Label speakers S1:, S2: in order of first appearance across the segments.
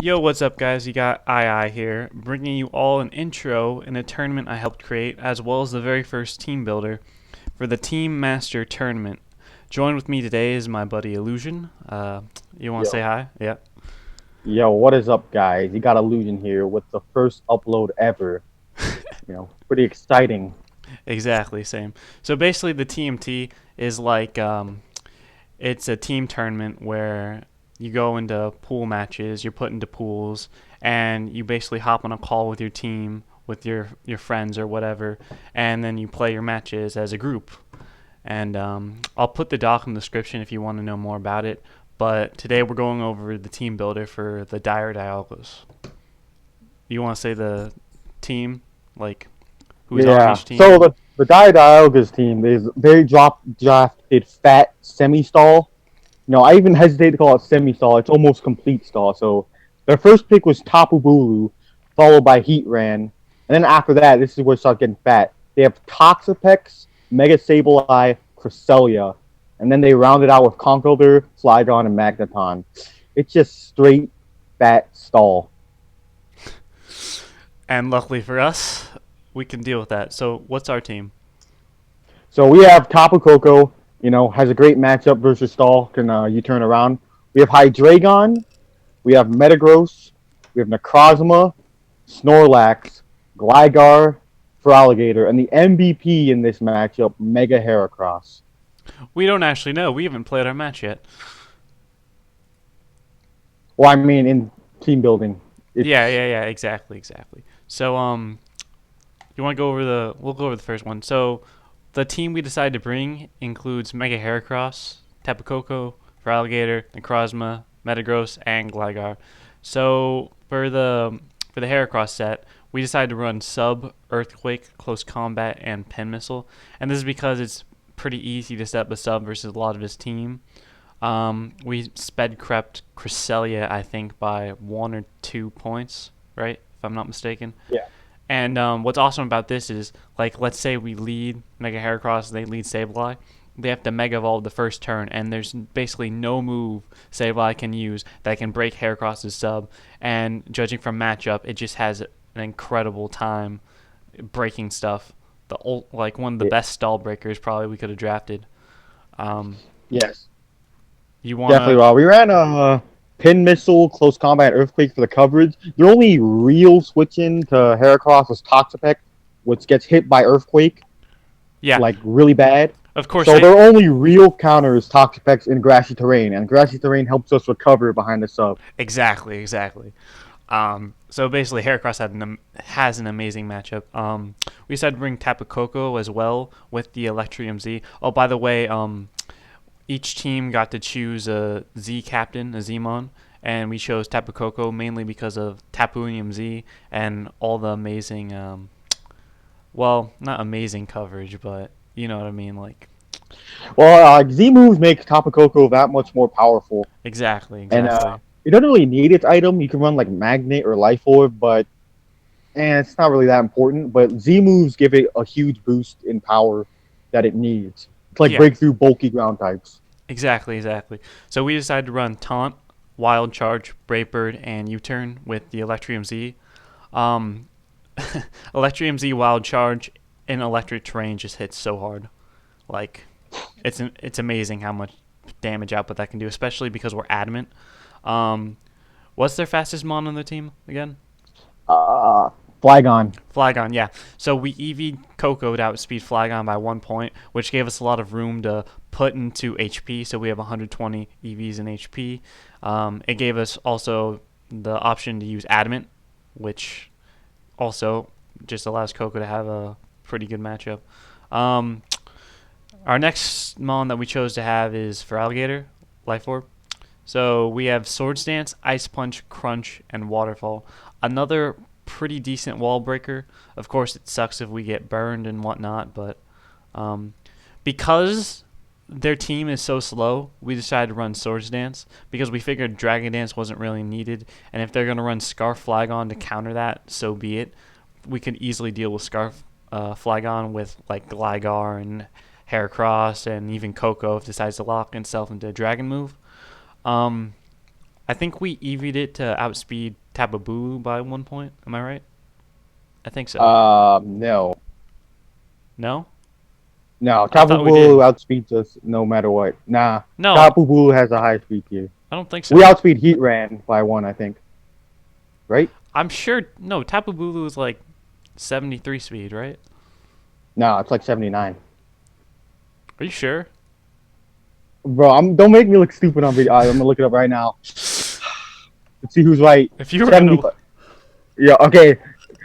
S1: Yo, what's up, guys? You got II here, bringing you all an intro in a tournament I helped create, as well as the very first team builder for the Team Master Tournament. Joined with me today is my buddy Illusion. You want to say
S2: Yo,
S1: hi? Yeah,
S2: yo, what is up, guys? You got Illusion here with the first upload ever. Pretty exciting.
S1: exactly, same. So basically, the TMT is like it's a team tournament where you go into pool matches, you're put into pools, and you basically hop on a call with your team, with your friends or whatever, and then you play your matches as a group. And I'll put the doc in the description if you want to know more about it. But today we're going over the team builder for the Dire Dialgas. You want to say the team, like who's on
S2: Yeah.
S1: each
S2: So
S1: team?
S2: the Dialgas team is they drafted Fat Semi Stall. I even hesitate to call it Semi Stall. It's almost complete stall. So their first pick was Tapu Bulu, followed by Heat Ran, and then after that, this is where it starts getting fat. They have Toxapex, Mega Sableye, Cresselia, and then they rounded out with Conkeldurr, Flygon, and Magneton. It's just straight fat stall.
S1: And luckily for us, we can deal with that. So what's our team?
S2: So we have Tapu Koko, has a great matchup versus Stall. Can you turn around? We have Hydreigon, we have Metagross, we have Necrozma, Snorlax, Gligar, Feraligatr, and the MVP in this matchup, Mega Heracross.
S1: We don't actually know. We haven't played our match yet.
S2: Well, I mean, in team building, it's
S1: Yeah, exactly. So you want to go over the? We'll go over the first one. So the team we decided to bring includes Mega Heracross, Tapu Koko, Feraligatr, Necrozma, Metagross, and Gligar. So for the Heracross set, we decided to run Sub, Earthquake, Close Combat, and Pen Missile, and this is because it's pretty easy to set up a sub versus a lot of his team. We sped crept Cresselia, I think, by 1 or 2 points, right? If I'm not mistaken.
S2: yeah.
S1: And what's awesome about this is, like, let's say we lead Mega Heracross, they lead Sableye. They have to Mega Evolve the first turn, and there's basically no move Sableye can use that can break Heracross's sub. And judging from matchup, it just has an incredible time breaking stuff. Like one of the
S2: Yeah.
S1: best stall breakers probably we could have drafted. Um,
S2: Yes.
S1: you
S2: Definitely,
S1: wanna?
S2: Rob. We ran a pin missile, close combat, earthquake for the coverage. The only real switch in to Heracross was Toxapex, which gets hit by earthquake
S1: Yeah,
S2: like really bad.
S1: of course.
S2: So their only real counter is Toxapex in grassy terrain, and grassy terrain helps us recover behind the sub.
S1: Exactly. So basically, Heracross has an amazing matchup. We decided to bring Tapu Koko as well with the Electrium Z. Oh, by the way, each team got to choose a Z captain, a Zmon, and we chose Tapu Koko mainly because of Tapunium Z and all the amazing, well, not amazing coverage, but you know what I mean. Like,
S2: Well, Z moves make Tapu Koko that much more powerful,
S1: exactly,
S2: and
S1: exactly.
S2: it doesn't really need its item. You can run like Magnet or Life Orb, but it's not really that important. But Z moves give it a huge boost in power that it needs. It's like
S1: Yeah,
S2: breakthrough bulky ground types.
S1: exactly. So we decided to run Taunt, Wild Charge, Brave Bird, and U-Turn with the Electrium Z. Um, Electrium Z Wild Charge in electric terrain just hits so hard. Like, it's amazing how much damage output that can do, especially because we're adamant. Um, what's their fastest mon on the team again?
S2: Uh, Flygon.
S1: Flygon, yeah. So we EV'd Coco to outspeed Flygon by 1 point, which gave us a lot of room to put into HP. So we have 120 EVs in HP. It gave us also the option to use Adamant, which also just allows Coco to have a pretty good matchup. Um, our next mon that we chose to have is for Alligator, Life Orb. So we have Swords Dance, Ice Punch, Crunch, and Waterfall. Another pretty decent wall breaker. Of course, it sucks if we get burned and whatnot, but um, because their team is so slow, we decided to run Swords Dance because we figured Dragon Dance wasn't really needed, and if they're going to run Scarf Flagon to counter that, so be it. We could easily deal with Scarf Flagon with like Gligar and Heracross and even Coco if it decides to lock itself into a Dragon move. Um, I think we EV'd it to outspeed Tapu Bulu by 1 point. Am I right? I think so.
S2: No.
S1: No?
S2: No,
S1: I
S2: Tapu
S1: thought we
S2: Bulu
S1: did.
S2: outspeeds us no matter what. Nah,
S1: No,
S2: Tapu Bulu has a high speed tier.
S1: I don't think
S2: We
S1: so.
S2: outspeed Heat Ran by 1, I think. Right?
S1: I'm sure. No, Tapu Bulu is like 73 speed, right?
S2: No, it's like 79.
S1: Are you sure?
S2: Bro, don't make me look stupid on video. I'm gonna look it up right now. Let's see who's right.
S1: If you were gonna.
S2: 75. Yeah, okay.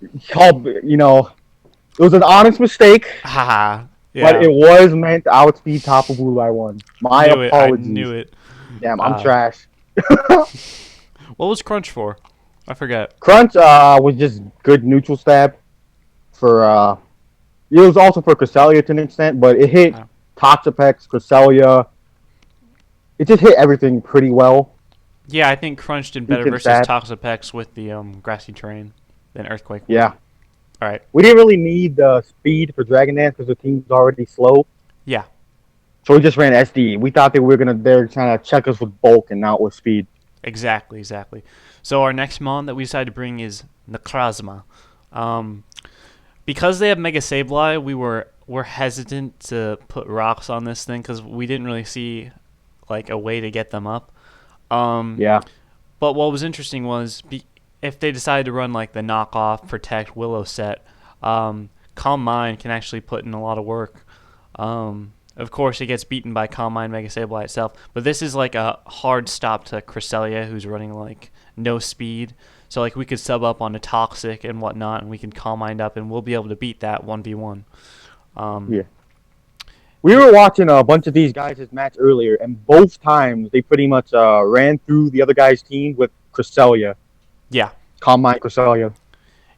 S2: It was an honest mistake,
S1: Haha.
S2: but
S1: Yeah.
S2: it was meant to outspeed Tapu Bulu by 1. My
S1: Knew it. I knew
S2: apologies.
S1: it.
S2: Damn, I'm
S1: Uh,
S2: trash.
S1: what was Crunch for? I forget.
S2: Crunch was just good neutral stab for it was also for Cresselia to an extent, but it hit
S1: Oh.
S2: Toxapex, Cresselia. It just hit everything pretty well.
S1: Yeah, I think Crunch did better
S2: Decent
S1: versus
S2: stat.
S1: Toxapex with the grassy terrain than Earthquake.
S2: Yeah.
S1: All right.
S2: We didn't really need the speed for Dragon Dance because the team's already slow.
S1: Yeah.
S2: So we just ran SD. We thought they're trying to check us with bulk and not with speed.
S1: Exactly. Exactly. So our next mon that we decided to bring is Necrozma. Because they have Mega Sableye, we're hesitant to put rocks on this thing because we didn't really see like a way to get them up.
S2: Yeah.
S1: But what was interesting was if they decided to run like the knockoff protect Willow set, Calm Mind can actually put in a lot of work. Of course, it gets beaten by Calm Mind Mega Sableye itself, but this is like a hard stop to Cresselia, who's running like no speed. So like we could sub up on a Toxic and whatnot, and we can Calm Mind up, and we'll be able to beat that 1v1.
S2: Yeah. We were watching a bunch of these guys' match earlier, and both times they pretty much ran through the other guy's team with Cresselia.
S1: Yeah.
S2: Calm Mind Cresselia.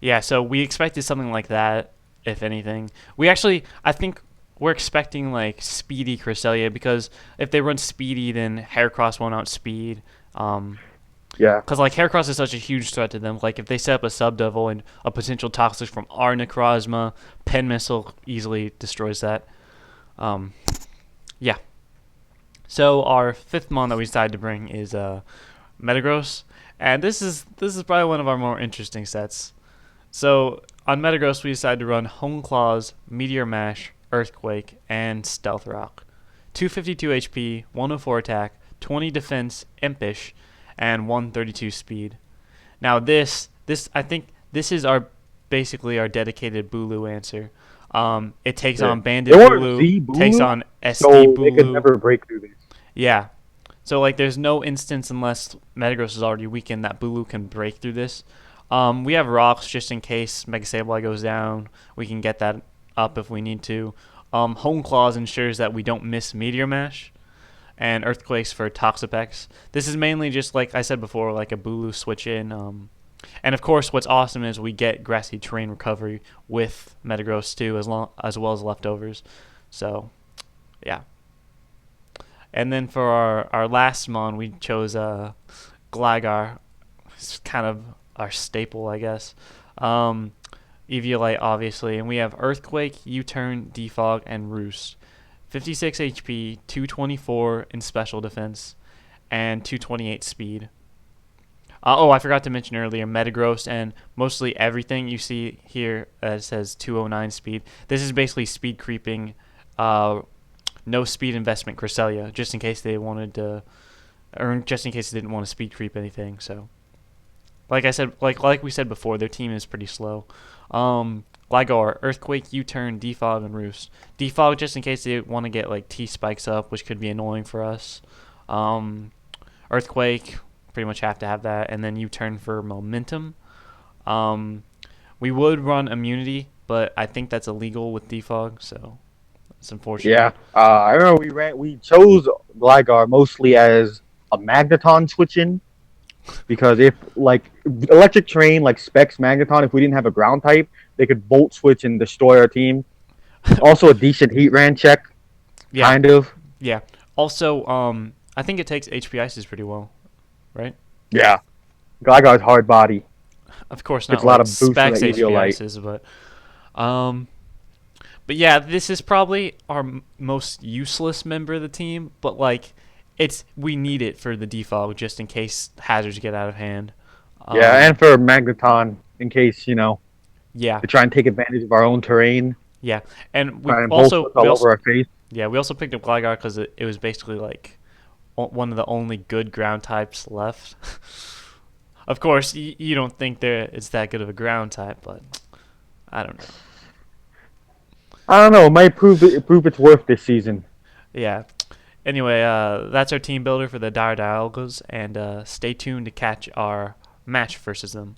S1: Yeah, so we expected something like that, if anything. I think we're expecting like speedy Cresselia because if they run speedy, then Heracross won't outspeed.
S2: Yeah.
S1: Because like Heracross is such a huge threat to them. Like if they set up a sub devil and a potential Toxic from our Necrozma, Pen Missile easily destroys that. Yeah. So our fifth mon that we decided to bring is Metagross, and this is probably one of our more interesting sets. So on Metagross we decided to run Hone Claws, Meteor Mash, Earthquake, and Stealth Rock. 252 HP, 104 attack, 20 defense, Impish, and 132 speed. Now this I think this is basically our dedicated Bulu answer. It takes on Bandit
S2: They weren't
S1: Bulu,
S2: Z Bulu,
S1: takes on SD
S2: so they could
S1: Bulu.
S2: never break through this.
S1: Yeah. So like there's no instance unless Metagross is already weakened that Bulu can break through this. We have rocks just in case Mega Sableye goes down. We can get that up if we need to. Hone Claws ensures that we don't miss Meteor Mash. And Earthquakes for Toxapex. This is mainly just like I said before, like a Bulu switch in. And of course, what's awesome is we get Grassy Terrain recovery with Metagross too, as well as leftovers. So, yeah. And then for our last mon, we chose Gligar. It's kind of our staple, I guess. Eviolite, obviously. And we have Earthquake, U-Turn, Defog, and Roost. 56 HP, 224 in special defense, and 228 speed. I forgot to mention earlier, Metagross and mostly everything you see here says 209 speed. This is basically speed creeping, no speed investment Cresselia, just in case they wanted to, or just in case they didn't want to speed creep anything. So, like I said, like we said before, their team is pretty slow. Gligar, Earthquake, U-Turn, Defog, and Roost. Defog just in case they want to get like T-Spikes up, which could be annoying for us. Earthquake, pretty much have to have that, and then U-Turn for momentum. We would run immunity, but I think that's illegal with Defog, so it's unfortunate.
S2: Yeah. I remember we chose Gligar mostly as a Magneton switch-in because if like Electric Terrain like specs Magneton, if we didn't have a ground type, they could Volt Switch and destroy our team. Also a decent Heat Ran check,
S1: Yeah,
S2: kind of.
S1: yeah. Also, I think it takes HP Ices pretty well, right?
S2: Yeah. Gligar's hard body.
S1: Of course
S2: Gets
S1: not
S2: a lot
S1: like
S2: of boost from
S1: specs
S2: the
S1: HP
S2: Eviolite.
S1: Ices, but yeah, this is probably our most useless member of the team. But like, we need it for the defog just in case hazards get out of hand.
S2: Yeah,
S1: Um,
S2: and for Magneton, in case,
S1: yeah,
S2: to try and take advantage of our own terrain,
S1: yeah, and
S2: try and bullshit all over our face.
S1: we also picked up Gligar because it was basically like one of the only good ground types left. Of course, you don't think it's that good of a ground type, but I don't know.
S2: I don't know, it might prove its worth this season.
S1: Yeah. Anyway, that's our team builder for the Dialgas, and stay tuned to catch our match versus them.